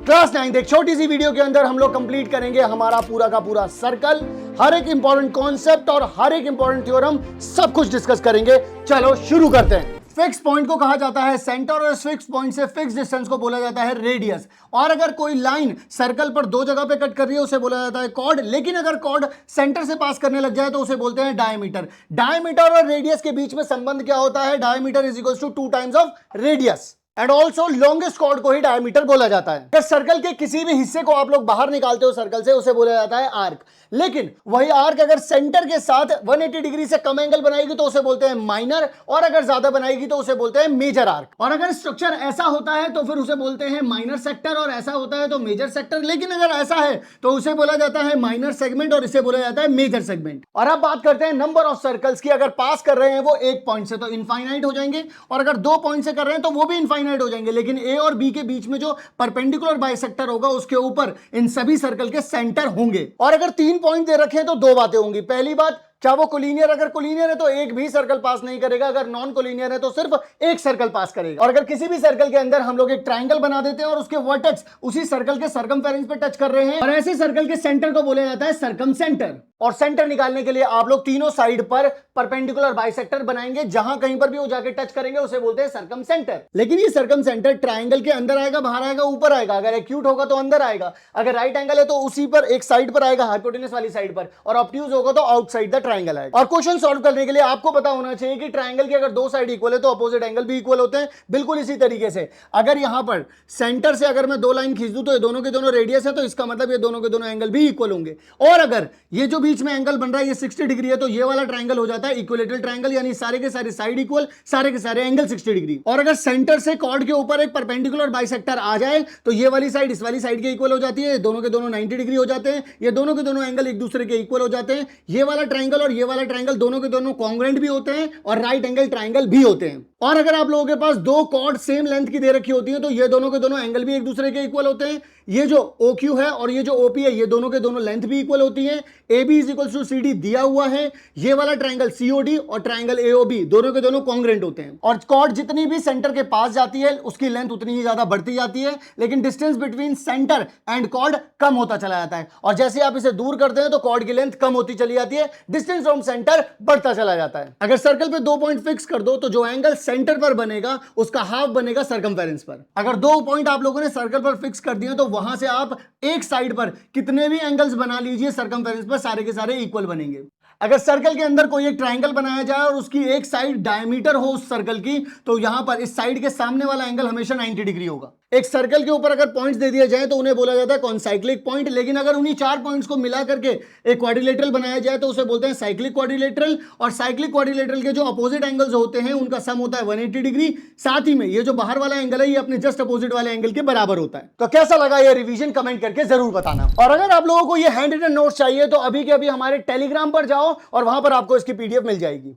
Class 9 एक छोटी सी video के अंदर हम लोग कंप्लीट करेंगे हमारा पूरा का पूरा सर्कल, हर एक इंपॉर्टेंट कॉन्सेप्ट और हर एक इंपॉर्टेंट थ्योरम सब कुछ डिस्कस करेंगे। चलो शुरू करते हैं। फिक्स पॉइंट को कहा जाता है सेंटर और इस फिक्स पॉइंट से फिक्स डिस्टेंस को बोला जाता है रेडियस। और अगर कोई लाइन सर्कल पर दो जगह पे कट कर रही है उसे बोला जाता है कॉर्ड। लेकिन अगर कॉर्ड सेंटर से पास करने लग जाए तो उसे बोलते हैं डायमीटर। डायमीटर और रेडियस के बीच में संबंध क्या होता है? Diameter is equal to 2 times of radius. And also longest chord को ही डायमीटर बोला जाता है। अगर सर्कल के किसी भी हिस्से को आप लोग बाहर निकालते हो सर्कल से उसे बोला जाता है आर्क। लेकिन वही आर्क अगर सेंटर के साथ 180 डिग्री से कम एंगल बनाएगी तो उसे बोलते हैं माइनर, और अगर ज्यादा बनाएगी तो उसे बोलते हैं मेजर आर्क। और अगर स्ट्रक्चर ऐसा होता है तो फिर उसे बोलते हैं माइनर सेक्टर, और ऐसा होता है तो मेजर सेक्टर। लेकिन अगर ऐसा है तो उसे बोला जाता है माइनर सेगमेंट और इसे बोला जाता है मेजर सेगमेंट। और अब बात करते हैं नंबर ऑफ सर्कल्स की। अगर पास कर रहे हैं वो एक पॉइंट से तो इनफाइनाइट हो जाएंगे, और अगर 2 पॉइंट से कर रहे हैं तो वो भी इनफाइनाइट हो जाएंगे। लेकिन ए और बी के बीच में जो परपेंडिकुलर बाइसेक्टर होगा उसके ऊपर इन सभी सर्कल के सेंटर होंगे। और अगर 3 पॉइंट दे रखे हैं तो 2 बातें होंगी। पहली बात, क्या वो कोलिनियर? अगर कोलिनियर है तो एक भी सर्कल पास नहीं करेगा, अगर नॉन कोलिनियर है तो सिर्फ एक सर्कल पास करेगा। और अगर किसी भी सर्कल के अंदर हम लोग एक ट्रायंगल बना देते हैं और उसके वर्टेक्स उसी सर्कल के सर्कमफेरेंस पे टच कर रहे हैं, और ऐसे सर्कल के सेंटर को बोला जाता है सर्कमसेंटर। और सेंटर निकालने के लिए आप लोग तीनों साइड पर परपेंडिकुलर बाइसेक्टर बनाएंगे, जहां कहीं पर भी वो जाके टच करेंगे उसे बोलते हैं सर्कमसेंटर। लेकिन ये सर्कमसेंटर ट्रायंगल के अंदर आएगा, बाहर आएगा, ऊपर आएगा। अगर एक्यूट होगा तो अंदर आएगा, अगर राइट एंगल है तो उसी पर एक साइड पर आएगा, हाइपोटेनस वाली साइड पर, और ऑब्ट्यूज होगा तो आउटसाइड द ट्रायंगल आएगा। और क्वेश्चन सॉल्व करने के लिए आपको पता होना चाहिए कि ट्रायंगल के अगर 2 साइड इक्वल है तो अपोजिट एंगल भी इक्वल होते हैं। बिल्कुल इसी तरीके से अगर यहां पर सेंटर से अगर मैं 2 लाइन खींच दूं तो ये दोनों के दोनों रेडियस है, तो इसका मतलब ये दोनों के दोनों एंगल भी इक्वल होंगे। और अगर ये जो बीच में एंगल बन रहा है ये 60 डिग्री है तो ये वाला ट्रायंगल हो जाता है इक्विलेटरल ट्रायंगल, यानी सारे के सारे साइड इक्वल, सारे के सारे एंगल 60 डिग्री। और अगर सेंटर से कॉर्ड के ऊपर एक परपेंडिकुलर बाइसेक्टर आ जाए तो ये वाली साइड इस वाली साइड के इक्वल हो जाती है, दोनों के दोनों 90 डिग्री हो जाते हैं, ये दोनों के दोनों एंगल एक दूसरे के इक्वल हो जाते हैं। ये वाला ट्रायंगल और ये वाला ट्रायंगल दोनों के दोनों कॉन्ग्रुएंट भी होते हैं और राइट एंगल ट्रायंगल भी होते हैं। और अगर आप लोगों के पास 2 कॉर्ड सेम लेंथ की दे रखी होती है तो ये दोनों के दोनों एंगल भी एक दूसरे के इक्वल होते हैं। ये जो OQ है और ये जो OP है ये दोनों के दोनों लेंथ भी इक्वल होती है। AB is equal to CD दिया हुआ है। ये वाला ट्रायंगल COD और ट्रायंगल AOB दोनों के दोनों कॉन्ग्रुएंट होते हैं। और कॉर्ड जितनी भी सेंटर के पास जाती है उसकी लेंथ उतनी ही ज्यादा बढ़ती जाती है, लेकिन distance between centre and chord कम होता चला जाता है। और जैसे आप इसे दूर करते हैं तो कॉर्ड की लेंथ कम होती चली जाती है, डिस्टेंस फ्रॉम सेंटर बढ़ता चला जाता है। अगर सर्कल पे 2 पॉइंट फिक्स कर दो तो जो एंगल सेंटर पर बनेगा उसका हाफ बनेगा सर्कमफेरेंस पर। अगर 2 पॉइंट आप लोगों ने सर्कल पर फिक्स कर दिए तो वहां से आप एक साइड पर कितने भी एंगल्स बना लीजिए सर्कमफेरेंस पर सारे के सारे इक्वल बनेंगे। अगर सर्कल के अंदर कोई एक ट्रायंगल बनाया जाए और उसकी एक साइड डायमीटर हो उस सर्कल की, तो यहां पर इस साइड के सामने वाला एंगल हमेशा 90 डिग्री होगा। एक सर्कल के ऊपर अगर पॉइंट्स दे दिए जाए तो उन्हें बोला जाता है कॉन्साइक्लिक पॉइंट। लेकिन अगर उन्हीं 4 पॉइंट्स को मिला करके एक क्वाड्रिलेटरल बनाया जाए तो उसे बोलते हैं साइक्लिक क्वाड्रिलेटरल। और साइक्लिक क्वाड्रिलेटरल के जो अपोजिट एंगल्स होते हैं उनका सम होता है 180 डिग्री। साथ ही में ये जो बाहर वाला एंगल है ये अपने जस्ट अपोजिट वाले एंगल के बराबर होता है। तो कैसा लगा ये रिवीजन कमेंट करके जरूर बताना। और अगर आप लोगों को ये हैंड रिटन नोट्स चाहिए तो अभी के अभी हमारे टेलीग्राम पर जाओ और वहां पर आपको इसकी PDF मिल जाएगी।